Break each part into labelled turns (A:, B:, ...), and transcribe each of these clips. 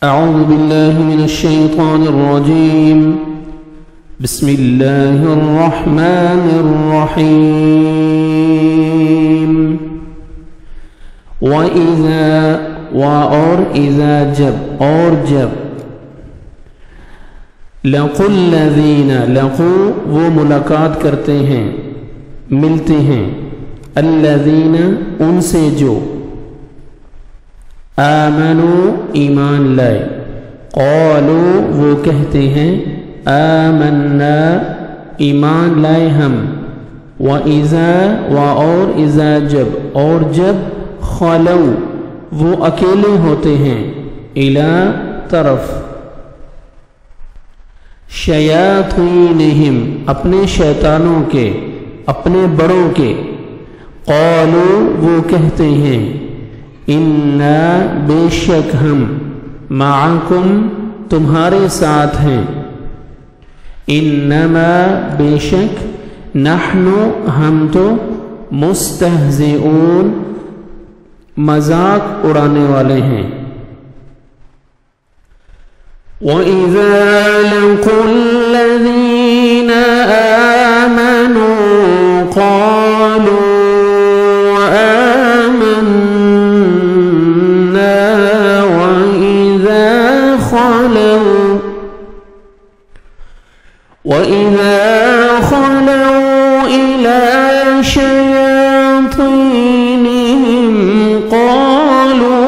A: अऊज़ु बिल्लाहि मिनश्शैतानिर्रजीम। बिस्मिल्लाहिर्रहमानिर्रहीम। वइज़ा और इज़ा जब लक़ुल्लज़ीना लक़ू वो मुलाकात करते हैं मिलते हैं अल्लज़ीना उनसे जो आमनू ईमान लाए क़ालू वो कहते हैं आमन्ना ईमान लाए हम वइज़ा और इज़ा जब और जब ख़लऊ वो अकेले होते हैं इला तरफ शयातीनिहिम अपने शैतानों के अपने बड़ों के क़ालू वो कहते हैं इन्ना बेशक हम माअकुम तुम्हारे साथ हैं इन्नमा बेशक नहनु हम तो मुस्तहज़िऊन मजाक उड़ाने वाले हैं। वइज़ा लक़ुल्लज़ीना आमनू क़ालू आमन्ना वइज़ा ख़लऊ इला शयातीनिहिम क़ालू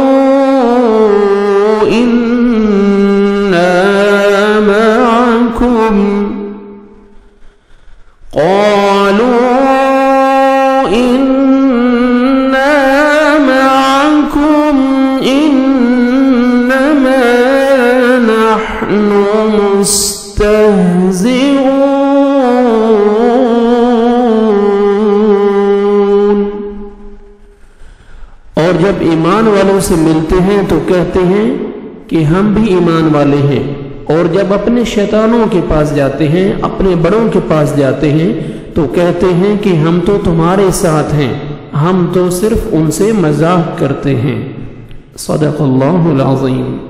A: इन्ना मअकुम इन्नमा नहनु मुस्तहज़िऊन। और जब ईमान वालों से मिलते हैं तो कहते हैं कि हम भी ईमान वाले हैं, और जब अपने शैतानों के पास जाते हैं अपने बड़ों के पास जाते हैं तो कहते हैं कि हम तो तुम्हारे साथ हैं, हम तो सिर्फ उनसे मजाक करते हैं। सदक़ल्लाहुल अज़ीम।